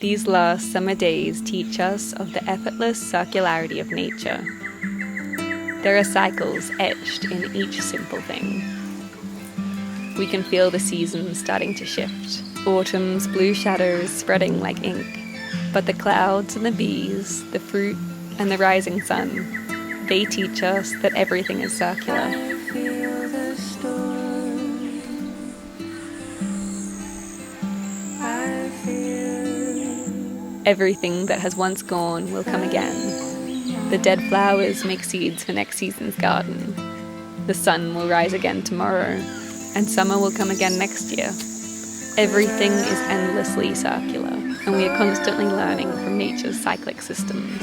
These last summer days teach us of the effortless circularity of nature. There are cycles etched in each simple thing. We can feel the seasons starting to shift, autumn's blue shadows spreading like ink, but the clouds and the bees, the fruit and the rising sun, they teach us that everything is circular. Everything that has once gone will come again. The dead flowers make seeds for next season's garden. The sun will rise again tomorrow, and summer will come again next year. Everything is endlessly circular, and we are constantly learning from nature's cyclic systems.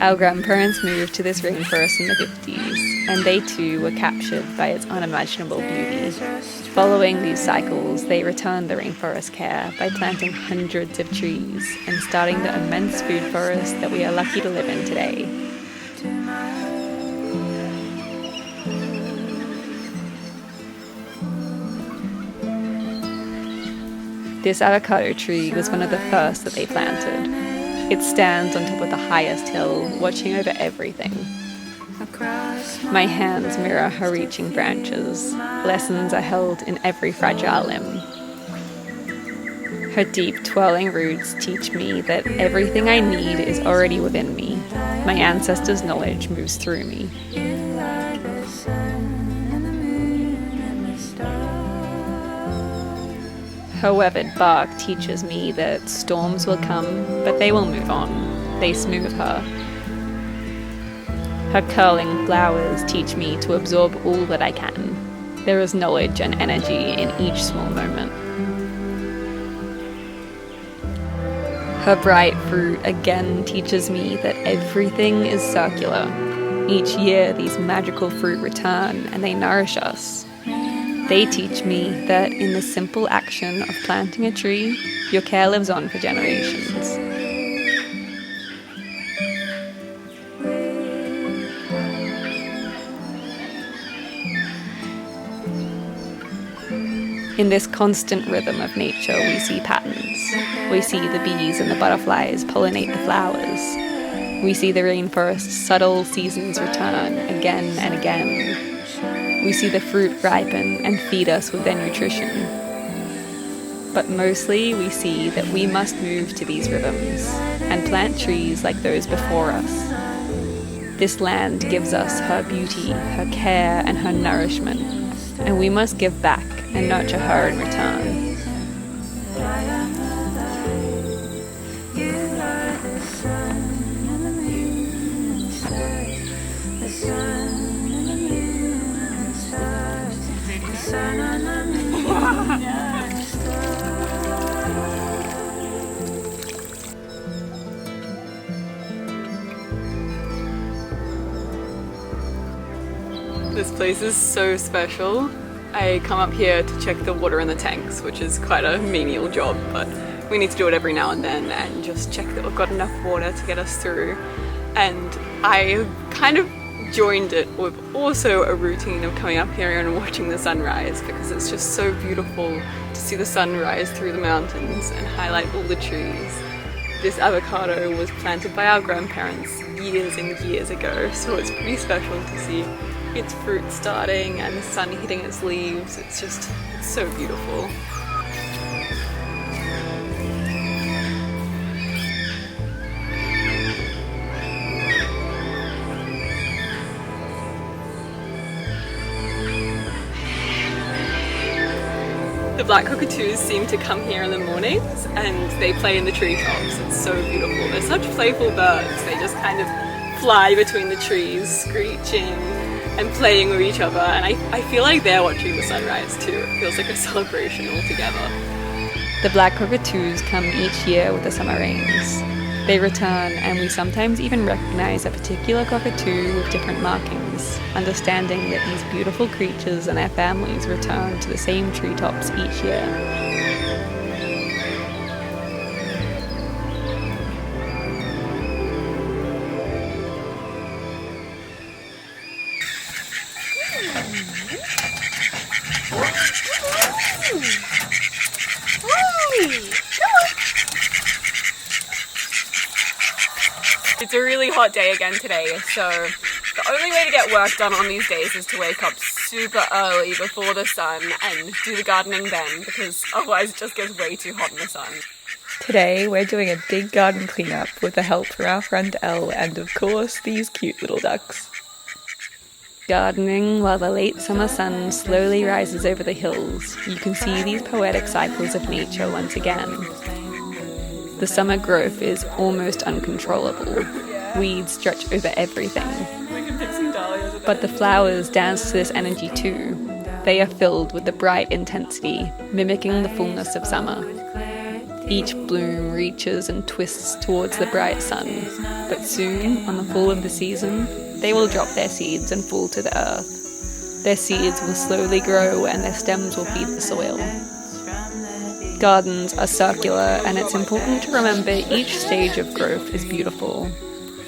Our grandparents moved to this rainforest in the 50s, and they too were captured by its unimaginable beauty. Following these cycles, they returned the rainforest care by planting hundreds of trees and starting the immense food forest that we are lucky to live in today. This avocado tree was one of the first that they planted. It stands on top of the highest hill, watching over everything. My hands mirror her reaching branches. Lessons are held in every fragile limb. Her deep, twirling roots teach me that everything I need is already within me. My ancestors' knowledge moves through me. Her weathered bark teaches me that storms will come, but they will move on. They smooth her. Her curling flowers teach me to absorb all that I can. There is knowledge and energy in each small moment. Her bright fruit again teaches me that everything is circular. Each year these magical fruit return and they nourish us. They teach me that in the simple action of planting a tree, your care lives on for generations. In this constant rhythm of nature, we see patterns. We see the bees and the butterflies pollinate the flowers. We see the rainforest's subtle seasons return again and again. We see the fruit ripen and feed us with their nutrition. But mostly we see that we must move to these rhythms and plant trees like those before us. This land gives us her beauty, her care, and her nourishment, and we must give back and nurture her in return. This place is so special. I come up here to check the water in the tanks, which is quite a menial job, but we need to do it every now and then and just check that we've got enough water to get us through. And I kind of joined it with also a routine of coming up here and watching the sunrise, because it's just so beautiful to see the sun rise through the mountains and highlight all the trees. This avocado was planted by our grandparents years and years ago, so it's pretty special to see its fruit starting and the sun hitting its leaves. It's so beautiful. The black cockatoos seem to come here in the mornings and they play in the treetops. It's so beautiful. They're such playful birds. They just kind of fly between the trees, screeching and playing with each other, and I feel like they're watching the sunrise too. It feels like a celebration altogether. The black cockatoos come each year with the summer rains. They return, and we sometimes even recognize a particular cockatoo with different markings, understanding that these beautiful creatures and their families return to the same treetops each year. It's a really hot day again today, so the only way to get work done on these days is to wake up super early before the sun and do the gardening then, because otherwise it just gets way too hot in the sun. Today we're doing a big garden cleanup with the help from our friend Elle and of course these cute little ducks. Gardening while the late summer sun slowly rises over the hills, you can see these poetic cycles of nature once again. The summer growth is almost uncontrollable. Weeds stretch over everything. But the flowers dance to this energy too. They are filled with the bright intensity, mimicking the fullness of summer. Each bloom reaches and twists towards the bright sun, but soon, on the fall of the season, they will drop their seeds and fall to the earth. Their seeds will slowly grow and their stems will feed the soil. Gardens are circular, and it's important to remember each stage of growth is beautiful.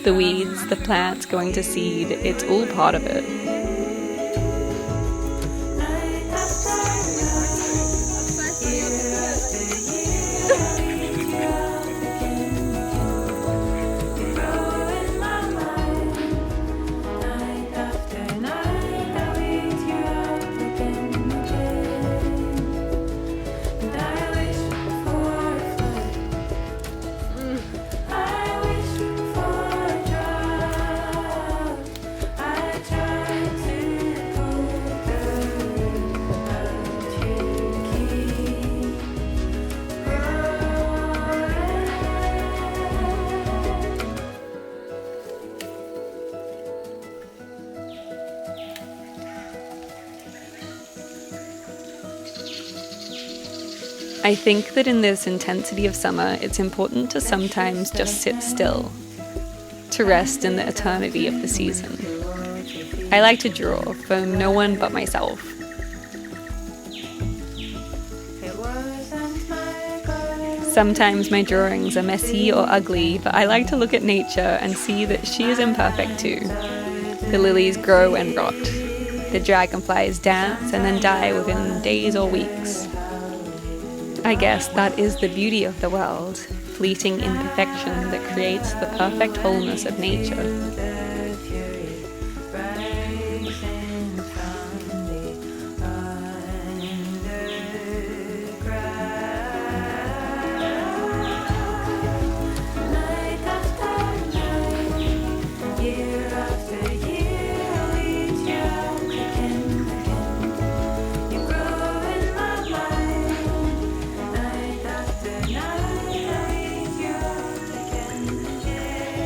The weeds, the plants going to seed, it's all part of it. I think that in this intensity of summer, it's important to sometimes just sit still, to rest in the eternity of the season. I like to draw for no one but myself. Sometimes my drawings are messy or ugly, but I like to look at nature and see that she is imperfect too. The lilies grow and rot. The dragonflies dance and then die within days or weeks. I guess that is the beauty of the world, fleeting imperfection that creates the perfect wholeness of nature.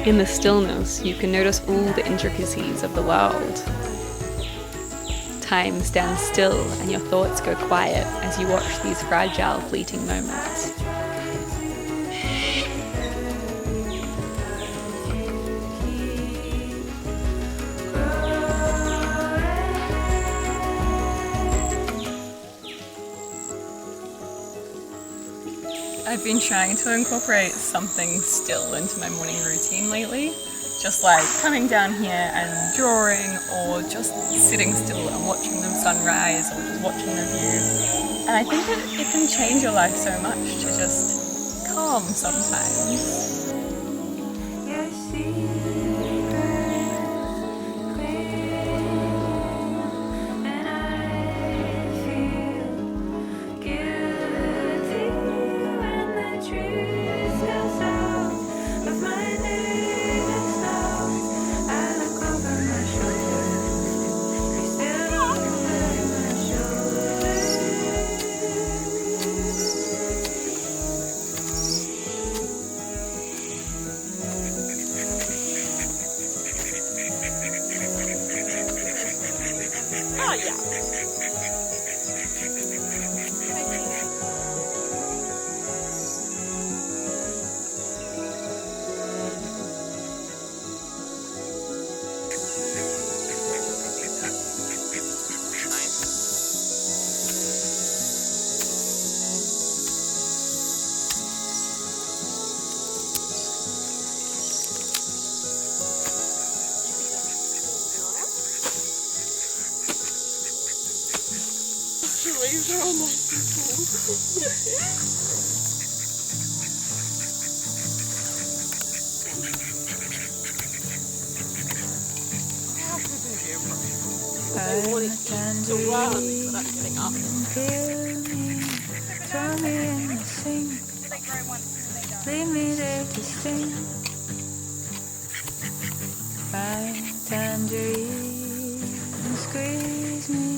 In the stillness, you can notice all the intricacies of the world. Time stands still and your thoughts go quiet as you watch these fragile, fleeting moments. I've been trying to incorporate something still into my morning routine lately, just like coming down here and drawing or just sitting still and watching the sunrise or just watching the view. And I think that it can change your life so much to just calm sometimes. leaves are on like the ones that I'm getting up. Throw me in the sink. Leave me there to sink. My tangerine, squeeze me.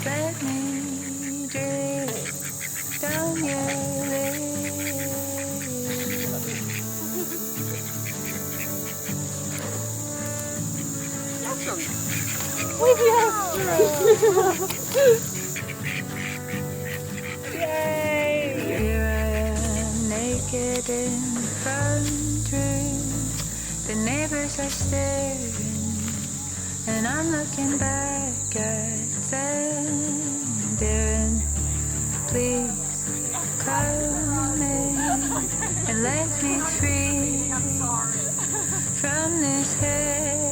Let me drip down your leg. Yay! Here I am, naked in the front room. The neighbors are staring, and I'm looking back at them. Darren, please come in and let me free from this hell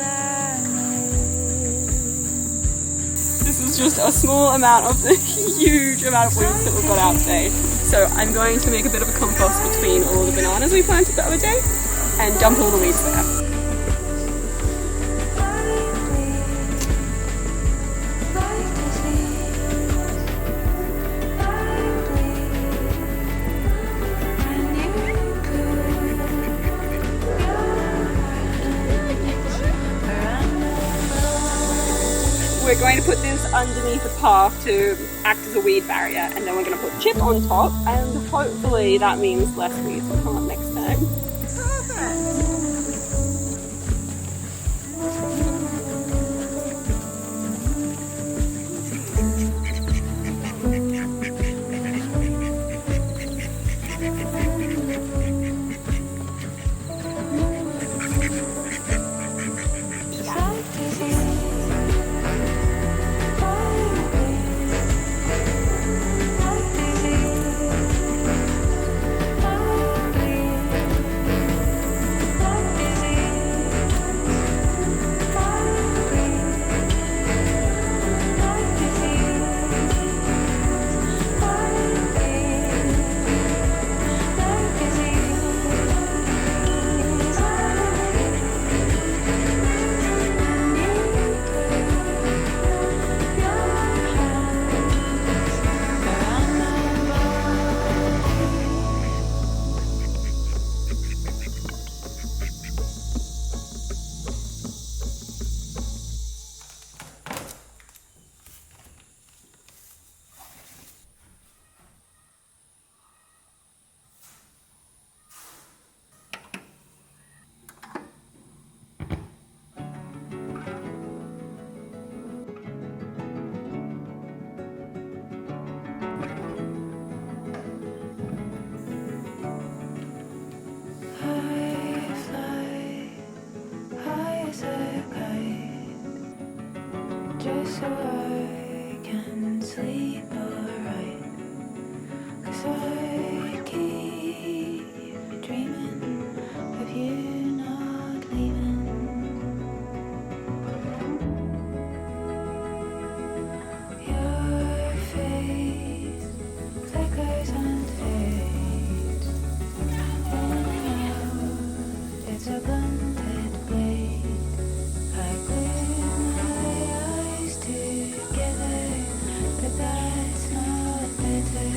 I'm in. This is just a small amount of the huge amount of weeds that we've got out today. So I'm going to make a bit of a compost between all the bananas we planted the other day and dump all the weeds there. We're going to put this underneath the path to act as a weed barrier, and then we're going to put chip on top, and hopefully that means less weeds will come up next time. Just so I can sleep alright, 'cause I keep dreaming of you not leaving. Your face flickers and fades, running out, it's a blunted blade. I glue my eyes together, but that's not better.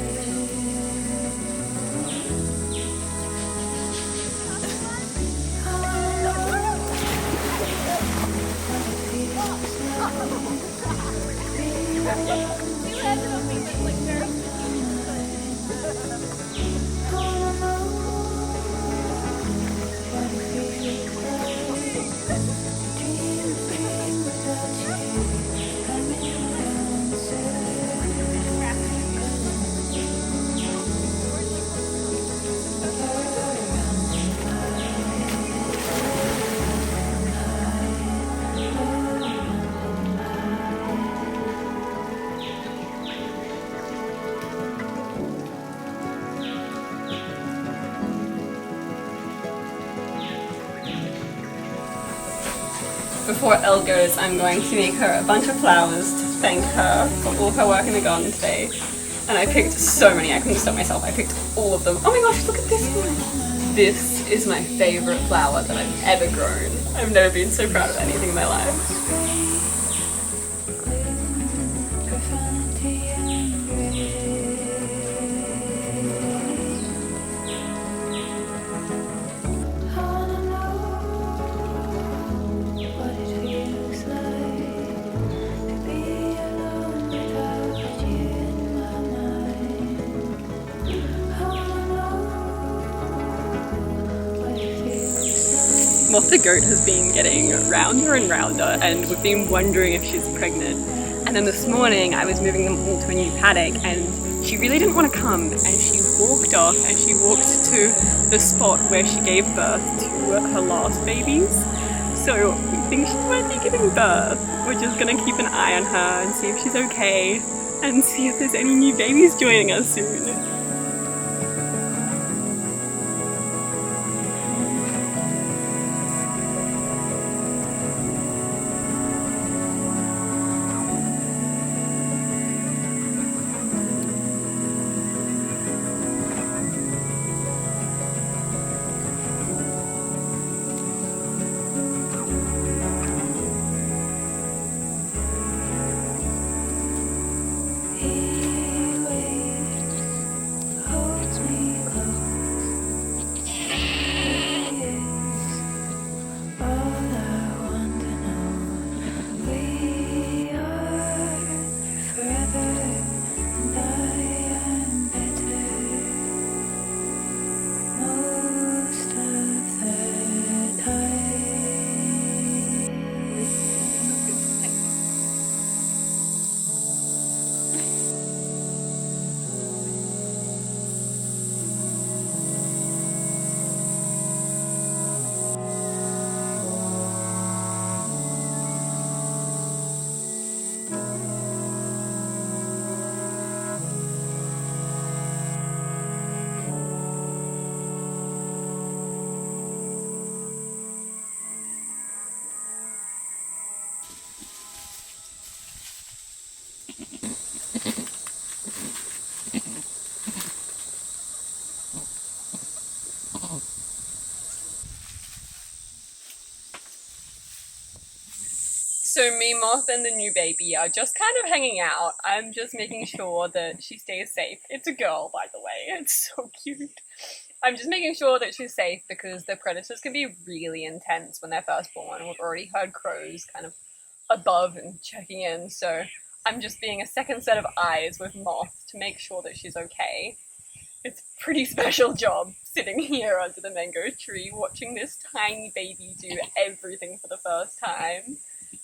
Before Elle goes, I'm going to make her a bunch of flowers to thank her for all her work in the garden today. And I picked so many, I couldn't stop myself. I picked all of them. Oh my gosh, look at this one! This is my favorite flower that I've ever grown. I've never been so proud of anything in my life. Moth the goat has been getting rounder and rounder, and we've been wondering if she's pregnant. And then this morning I was moving them all to a new paddock and she really didn't want to come, and she walked off and she walked to the spot where she gave birth to her last babies. So we think she might be giving birth. We're just gonna keep an eye on her and see if she's okay and see if there's any new babies joining us soon. So me, Moth, and the new baby are just kind of hanging out. I'm just making sure that she stays safe. It's a girl, by the way. It's so cute. I'm just making sure that she's safe because the predators can be really intense when they're first born. We've already heard crows kind of above and checking in, so I'm just being a second set of eyes with Moth to make sure that she's okay. It's a pretty special job sitting here under the mango tree watching this tiny baby do everything for the first time.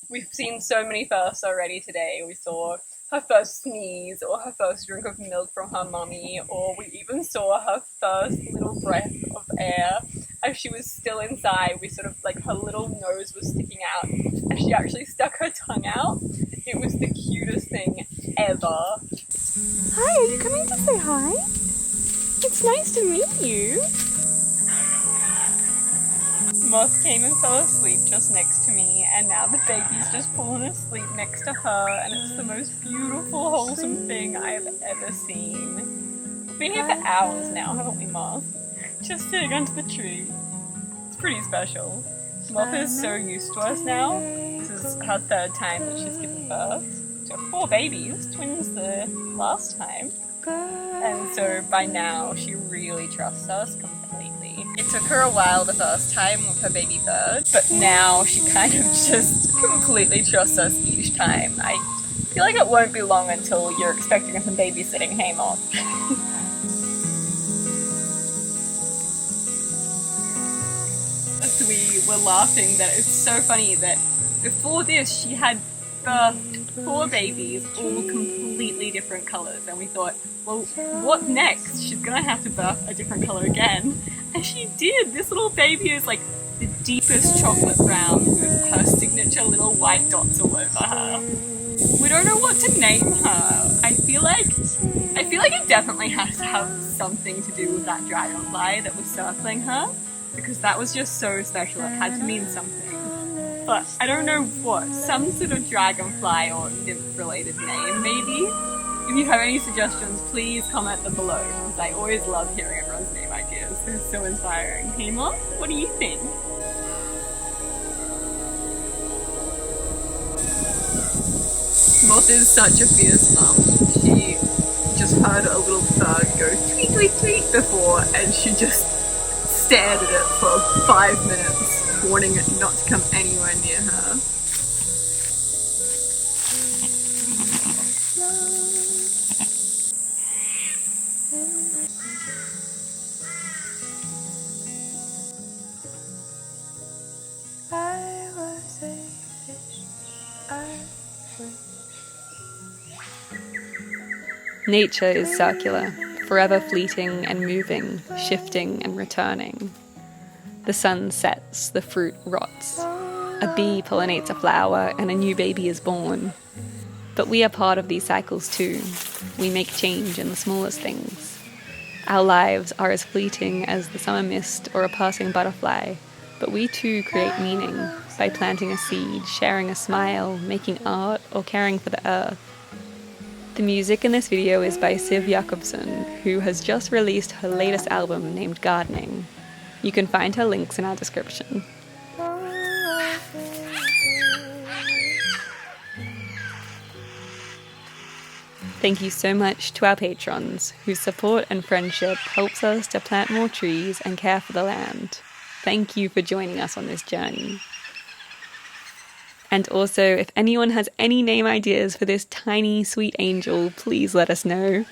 We've seen so many firsts already today. We saw her first sneeze or her first drink of milk from her mummy, or we even saw her first little breath of air as she was still inside. We sort of, like, her little nose was sticking out and she actually stuck her tongue out. It was the cutest thing ever. Hi, are you coming to say hi? It's nice to meet you. Moth came and fell asleep just next to me, and now the baby's just fallen asleep next to her, and it's the most beautiful, wholesome thing I have ever seen. We've been here for hours now, haven't we, Moth? Just sitting under the tree. It's pretty special. Moth is so used to us now. This is her third time that she's given birth. So 4 babies, twins the last time. And so by now, she really trusts us completely. It took her a while the first time with her baby bird, but now she kind of just completely trusts us each time. I feel like it won't be long until you're expecting some babysitting, hey Moth. So we were laughing that it's so funny that before this she had birthed 4 babies, all completely different colours, and we thought, well, what next? She's gonna have to birth a different colour again. And she did! This little baby is like the deepest chocolate brown with her signature little white dots all over her. We don't know what to name her. I feel like it definitely has to have something to do with that dragonfly that was circling her, because that was just so special. It had to mean something. but I don't know what, some sort of dragonfly or nymph related name maybe. If you have any suggestions, please comment them below, because I always love hearing everyone's name ideas. They're so inspiring. Hey Mom, what do you think? Moth is such a fierce mum. She just heard a little bird go tweet tweet tweet before, and she just stared at it for 5 minutes, warning it not to come anywhere near her. I was a fish. I was. Nature is circular, forever fleeting and moving, shifting and returning. The sun sets, the fruit rots. A bee pollinates a flower and a new baby is born. But we are part of these cycles too. We make change in the smallest things. Our lives are as fleeting as the summer mist or a passing butterfly, but we too create meaning by planting a seed, sharing a smile, making art, or caring for the earth. The music in this video is by Siv Jakobsen, who has just released her latest album named Gardening. You can find her links in our description. Thank you so much to our patrons, whose support and friendship helps us to plant more trees and care for the land. Thank you for joining us on this journey. And also, if anyone has any name ideas for this tiny, sweet angel, please let us know.